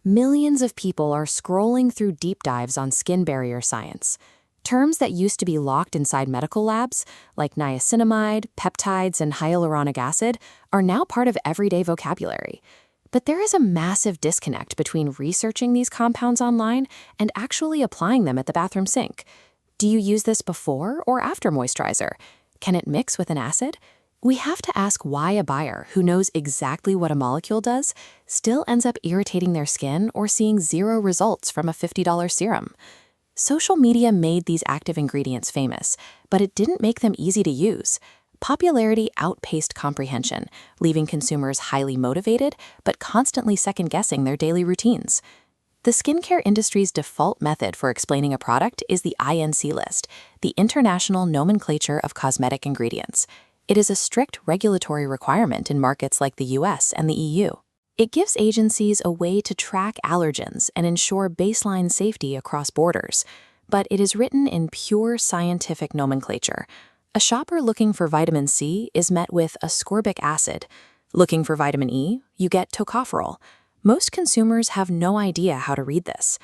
Millions of people are scrolling through deep dives on skin barrier science. Terms that used to be locked inside medical labs, like niacinamide, peptides, and hyaluronic acid, are now part of everyday vocabulary. But there is a massive disconnect between researching these compounds online and actually applying them at the bathroom sink. Do you use this before or after moisturizer? Can it mix with an acid? We have to ask why a buyer who knows exactly what a molecule does still ends up irritating their skin or seeing zero results from a $50 serum. Social media made these active ingredients famous, but it didn't make them easy to use. Popularity outpaced comprehension, leaving consumers highly motivated but constantly second-guessing their daily routines. The skincare industry's default method for explaining a product is the INC list, the International Nomenclature of Cosmetic Ingredients. It is a strict regulatory requirement in markets like the US and the EU. It gives agencies a way to track allergens and ensure baseline safety across borders, but it is written in pure scientific nomenclature. A shopper looking for vitamin C is met with ascorbic acid. Looking for vitamin E, you get tocopherol. Most consumers have no idea how to read this.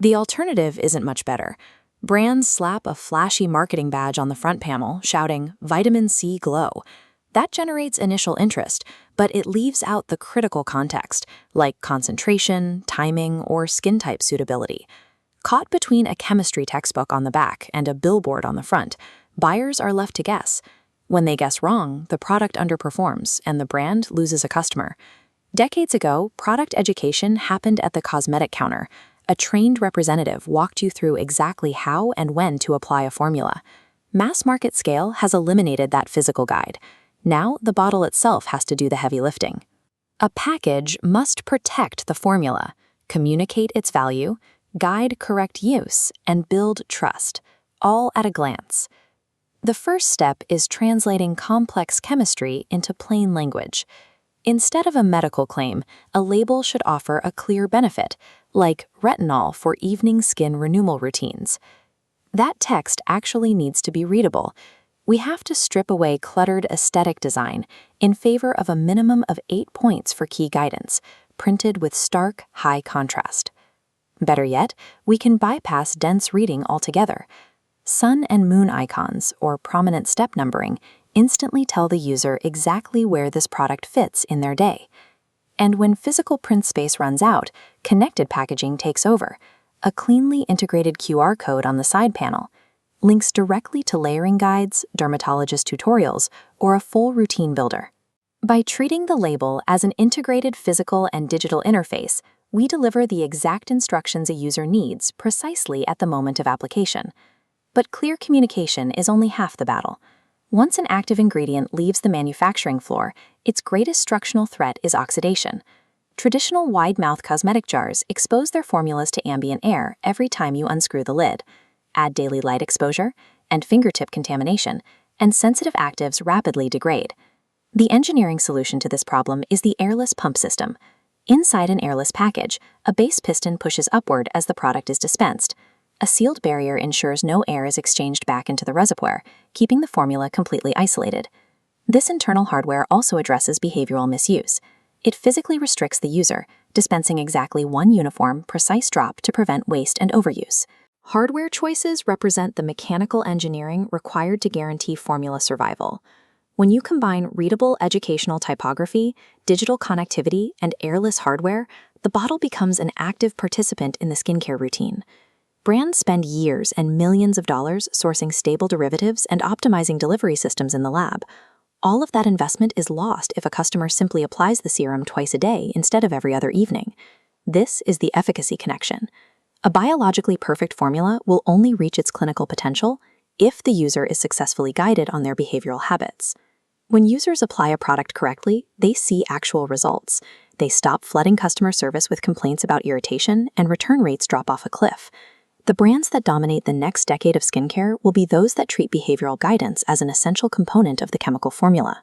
The alternative isn't much better. Brands slap a flashy marketing badge on the front panel, shouting, "Vitamin C Glow." That generates initial interest, but it leaves out the critical context, like concentration, timing, or skin type suitability. Caught between a chemistry textbook on the back and a billboard on the front, buyers are left to guess. When they guess wrong, the product underperforms and the brand loses a customer. Decades ago, product education happened at the cosmetic counter. A trained representative walked you through exactly how and when to apply a formula. Mass market scale has eliminated that physical guide. Now, the bottle itself has to do the heavy lifting. A package must protect the formula, communicate its value, guide correct use, and build trust, all at a glance. The first step is translating complex chemistry into plain language. Instead of a medical claim, a label should offer a clear benefit, like retinol for evening skin renewal routines. That text actually needs to be readable. We have to strip away cluttered aesthetic design in favor of a minimum of 8 points for key guidance, printed with stark, high contrast. Better yet, we can bypass dense reading altogether. Sun and moon icons, or prominent step numbering, instantly tell the user exactly where this product fits in their day. And when physical print space runs out, connected packaging takes over. A cleanly integrated QR code on the side panel links directly to layering guides, dermatologist tutorials, or a full routine builder. By treating the label as an integrated physical and digital interface, we deliver the exact instructions a user needs precisely at the moment of application. But clear communication is only half the battle. Once an active ingredient leaves the manufacturing floor, its greatest structural threat is oxidation. Traditional wide-mouth cosmetic jars expose their formulas to ambient air every time you unscrew the lid. Add daily light exposure and fingertip contamination, and sensitive actives rapidly degrade. The engineering solution to this problem is the airless pump system. Inside an airless package, a base piston pushes upward as the product is dispensed. A sealed barrier ensures no air is exchanged back into the reservoir, keeping the formula completely isolated. This internal hardware also addresses behavioral misuse. It physically restricts the user, dispensing exactly one uniform, precise drop to prevent waste and overuse. Hardware choices represent the mechanical engineering required to guarantee formula survival. When you combine readable educational typography, digital connectivity, and airless hardware, the bottle becomes an active participant in the skincare routine. Brands spend years and millions of dollars sourcing stable derivatives and optimizing delivery systems in the lab. All of that investment is lost if a customer simply applies the serum twice a day instead of every other evening. This is the efficacy connection. A biologically perfect formula will only reach its clinical potential if the user is successfully guided on their behavioral habits. When users apply a product correctly, they see actual results. They stop flooding customer service with complaints about irritation, and return rates drop off a cliff. The brands that dominate the next decade of skincare will be those that treat behavioral guidance as an essential component of the chemical formula.